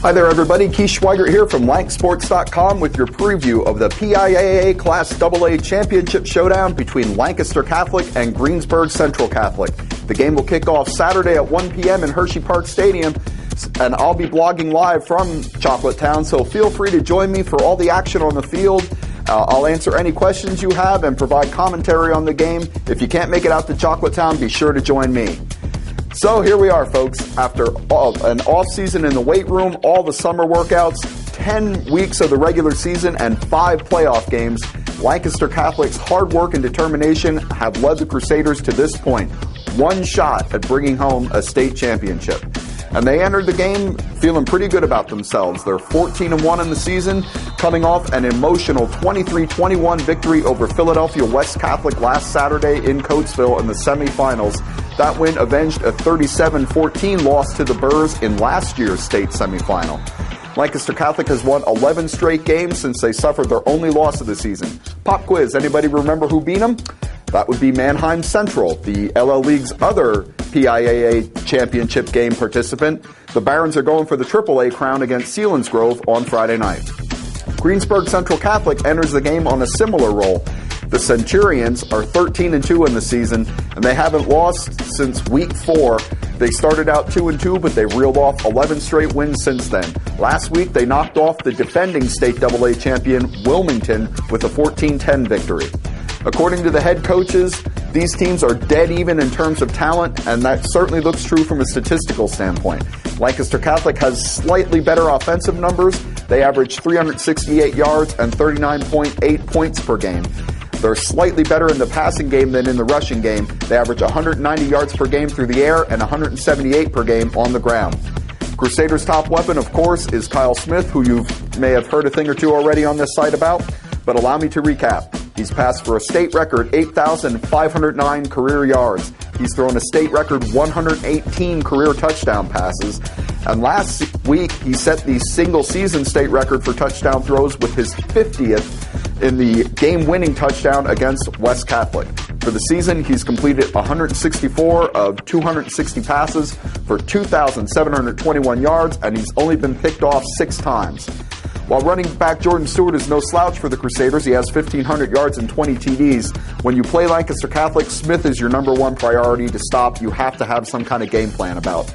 Hi there, everybody. Keith Schweigert here from lanksports.com with your preview of the PIAA Class AA Championship Showdown between Lancaster Catholic and Greensburg Central Catholic. The game will kick off Saturday at 1 p.m. in Hershey Park Stadium, and I'll be blogging live from Chocolate Town, so feel free to join me for all the action on the field. I'll answer any questions you have and provide commentary on the game. If you can't make it out to Chocolate Town, be sure to join me. So here we are, folks. After an off-season in the weight room, all the summer workouts, 10 weeks of the regular season, and 5 playoff games, Lancaster Catholic's hard work and determination have led the Crusaders to this point. One shot at bringing home a state championship. And they entered the game feeling pretty good about themselves. They're 14-1 in the season, coming off an emotional 23-21 victory over Philadelphia West Catholic last Saturday in Coatesville in the semifinals. That win avenged a 37-14 loss to the Burrs in last year's state semifinal. Lancaster Catholic has won 11 straight games since they suffered their only loss of the season. Pop quiz, anybody remember who beat them? That would be Mannheim Central, the LL League's other PIAA championship game participant. The Barons are going for the AAA crown against Selinsgrove on Friday night. Greensburg Central Catholic enters the game on a similar role. The Centurions are 13-2 in the season, and they haven't lost since week 4. They started out 2-2, but they've reeled off 11 straight wins since then. Last week, they knocked off the defending state AA champion Wilmington with a 14-10 victory. According to the head coaches, these teams are dead even in terms of talent, and that certainly looks true from a statistical standpoint. Lancaster Catholic has slightly better offensive numbers. They average 368 yards and 39.8 points per game. They're slightly better in the passing game than in the rushing game. They average 190 yards per game through the air and 178 per game on the ground. Crusaders' top weapon, of course, is Kyle Smith, who you may have heard a thing or two already on this site about, but allow me to recap. He's passed for a state record 8,509 career yards. He's thrown a state record 118 career touchdown passes. And last week, he set the single-season state record for touchdown throws with his 50th in the game-winning touchdown against West Catholic. For the season, he's completed 164 of 260 passes for 2,721 yards, and he's only been picked off 6 times. While running back Jordan Stewart is no slouch for the Crusaders, he has 1,500 yards and 20 TDs. When you play Lancaster Catholic, Smith is your number one priority to stop. You have to have some kind of game plan about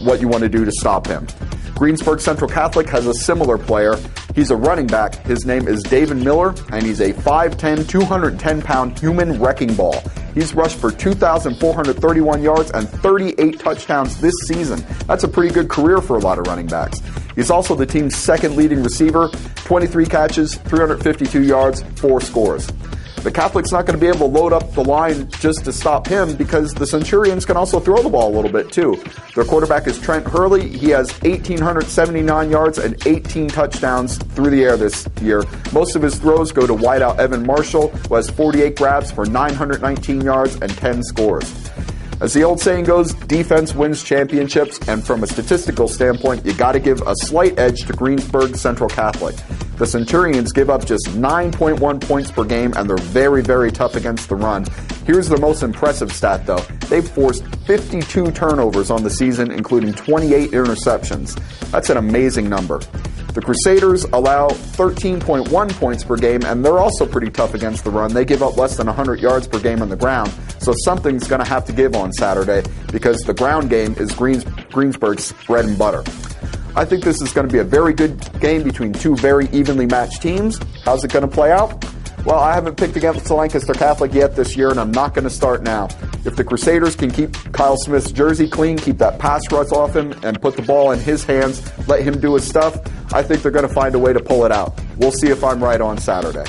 what you want to do to stop him. Greensburg Central Catholic has a similar player. He's a running back. His name is David Miller, and he's a 5'10", 210-pound human wrecking ball. He's rushed for 2,431 yards and 38 touchdowns this season. That's a pretty good career for a lot of running backs. He's also the team's second leading receiver, 23 catches, 352 yards, 4 scores. The Catholic's not going to be able to load up the line just to stop him because the Centurions can also throw the ball a little bit too. Their quarterback is Trent Hurley. He has 1,879 yards and 18 touchdowns through the air this year. Most of his throws go to wideout Evan Marshall, who has 48 grabs for 919 yards and 10 scores. As the old saying goes, defense wins championships, and from a statistical standpoint, you got to give a slight edge to Greensburg Central Catholic. The Centurions give up just 9.1 points per game, and they're very, very tough against the run. Here's the most impressive stat, though. They've forced 52 turnovers on the season, including 28 interceptions. That's an amazing number. The Crusaders allow 13.1 points per game, and they're also pretty tough against the run. They give up less than 100 yards per game on the ground, so something's going to have to give on Saturday because the ground game is Greensburg's bread and butter. I think this is going to be a very good game between two very evenly matched teams. How's it going to play out? Well, I haven't picked against Lancaster Catholic yet this year, and I'm not going to start now. If the Crusaders can keep Kyle Smith's jersey clean, keep that pass rush off him, and put the ball in his hands, let him do his stuff, I think they're going to find a way to pull it out. We'll see if I'm right on Saturday.